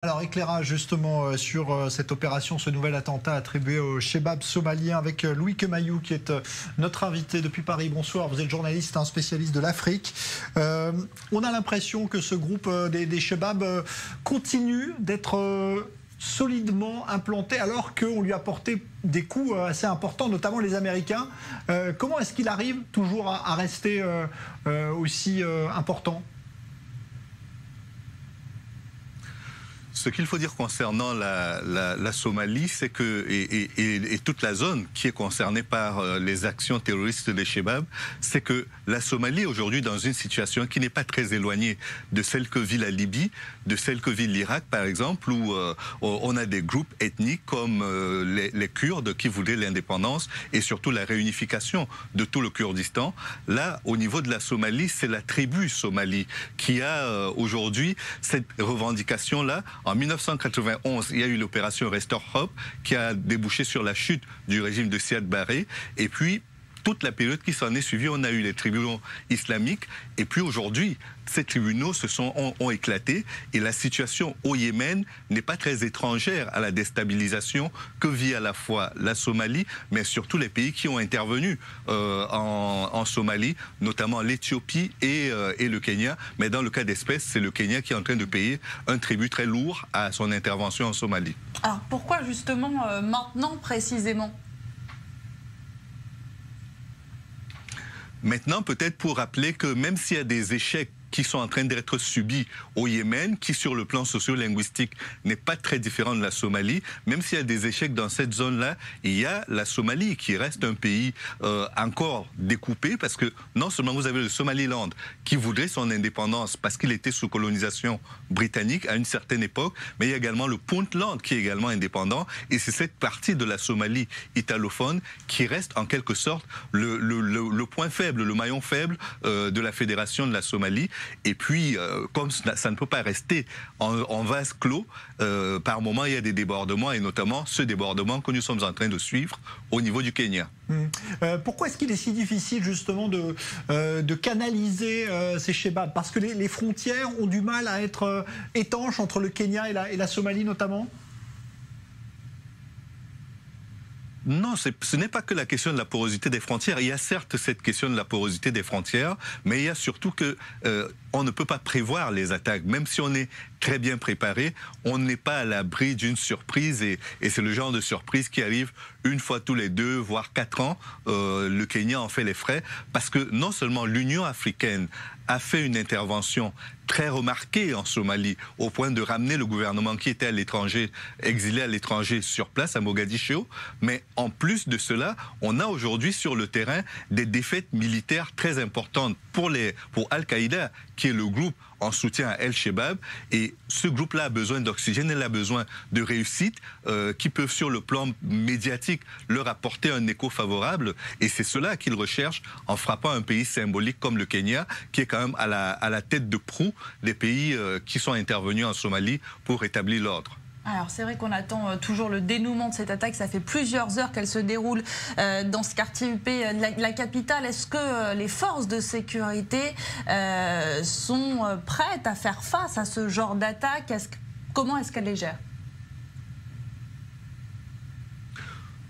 Alors, éclairage justement sur cette opération, ce nouvel attentat attribué au Chebab somalien avec Louis Kemayou qui est notre invité depuis Paris. Bonsoir, vous êtes journaliste, un spécialiste de l'Afrique. On a l'impression que ce groupe des Chebab continue d'être solidement implanté alors qu'on lui a porté des coups assez importants, notamment les Américains. Comment est-ce qu'il arrive toujours à rester aussi important ? Ce qu'il faut dire concernant la Somalie, c'est que, et toute la zone qui est concernée par les actions terroristes des Chebab, c'est que la Somalie est aujourd'hui dans une situation qui n'est pas très éloignée de celle que vit la Libye, de celle que vit l'Irak par exemple, où on a des groupes ethniques comme les Kurdes qui voulaient l'indépendance et surtout la réunification de tout le Kurdistan. Là, au niveau de la Somalie, c'est la tribu Somalie qui a aujourd'hui cette revendication-là. En 1991, il y a eu l'opération Restore Hope qui a débouché sur la chute du régime de Siad Barre. Et puis, toute la période qui s'en est suivie, on a eu les tribunaux islamiques. Et puis aujourd'hui, ces tribunaux ont éclaté. Et la situation au Yémen n'est pas très étrangère à la déstabilisation que vit à la fois la Somalie, mais surtout les pays qui ont intervenu en Somalie, notamment l'Éthiopie et le Kenya. Mais dans le cas d'espèce, c'est le Kenya qui est en train de payer un tribut très lourd à son intervention en Somalie. Alors pourquoi justement maintenant précisément ? Maintenant, peut-être pour rappeler que même s'il y a des échecs qui sont en train d'être subis au Yémen, qui sur le plan socio-linguistique n'est pas très différent de la Somalie, même s'il y a des échecs dans cette zone-là, il y a la Somalie qui reste un pays encore découpé, parce que non seulement vous avez le Somaliland qui voudrait son indépendance parce qu'il était sous colonisation britannique à une certaine époque, mais il y a également le Puntland qui est également indépendant, et c'est cette partie de la Somalie italophone qui reste en quelque sorte le point faible, le maillon faible de la fédération de la Somalie. Et puis, comme ça ne peut pas rester en vase clos, par moment, il y a des débordements, et notamment ce débordement que nous sommes en train de suivre au niveau du Kenya. Pourquoi est-ce qu'il est si difficile justement de canaliser ces Chebab? Parce que les frontières ont du mal à être étanches entre le Kenya et la Somalie notamment? Non, ce n'est pas que la question de la porosité des frontières. Il y a certes cette question de la porosité des frontières, mais il y a surtout que on ne peut pas prévoir les attaques. Même si on est très bien préparé, on n'est pas à l'abri d'une surprise, et c'est le genre de surprise qui arrive une fois tous les 2, voire 4 ans. Le Kenya en fait les frais, parce que non seulement l'Union africaine a fait une intervention très remarquée en Somalie, au point de ramener le gouvernement qui était à l'étranger, exilé à l'étranger, sur place à Mogadiscio, mais en plus de cela, on a aujourd'hui sur le terrain des défaites militaires très importantes pour Al-Qaïda, qui est le groupe en soutien à El-Chebab, et ce groupe-là a besoin d'oxygène, il a besoin de réussite qui peuvent sur le plan médiatique leur apporter un écho favorable, et c'est cela qu'ils recherchent en frappant un pays symbolique comme le Kenya, qui est quand même à la tête de proue des pays qui sont intervenus en Somalie pour rétablir l'ordre. Alors c'est vrai qu'on attend toujours le dénouement de cette attaque. Ça fait plusieurs heures qu'elle se déroule dans ce quartier UP de la capitale. Est-ce que les forces de sécurité sont prêtes à faire face à ce genre d'attaque? Comment est-ce qu'elles les gèrent?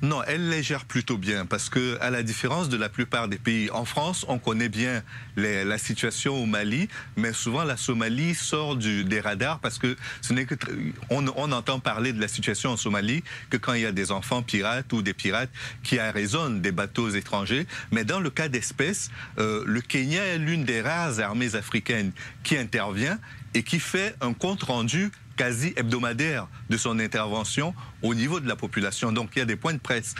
Non, elle les gère plutôt bien, parce que à la différence de la plupart des pays, en France, on connaît bien la situation au Mali, mais souvent la Somalie sort des radars, parce que ce n'est que on entend parler de la situation en Somalie que quand il y a des enfants pirates ou des pirates qui arraisonnent des bateaux étrangers. Mais dans le cas d'espèce, le Kenya est l'une des rares armées africaines qui intervient et qui fait un compte rendu quasi hebdomadaire de son intervention au niveau de la population. Donc il y a des points de presse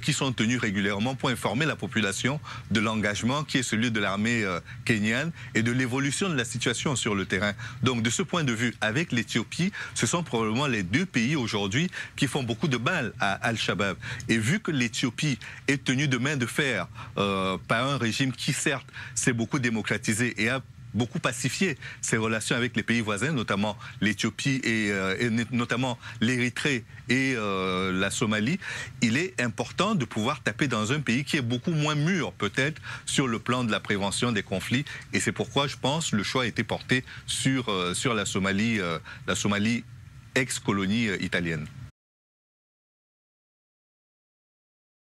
qui sont tenus régulièrement pour informer la population de l'engagement qui est celui de l'armée kenyane et de l'évolution de la situation sur le terrain. Donc de ce point de vue, avec l'Éthiopie, ce sont probablement les deux pays aujourd'hui qui font beaucoup de mal à Al-Shabaab. Et vu que l'Éthiopie est tenue de main de fer par un régime qui certes s'est beaucoup démocratisé et a beaucoup pacifié ses relations avec les pays voisins, notamment l'Éthiopie et notamment l'Érythrée et la Somalie, il est important de pouvoir taper dans un pays qui est beaucoup moins mûr peut-être sur le plan de la prévention des conflits, et c'est pourquoi je pense le choix a été porté sur la Somalie ex-colonie italienne.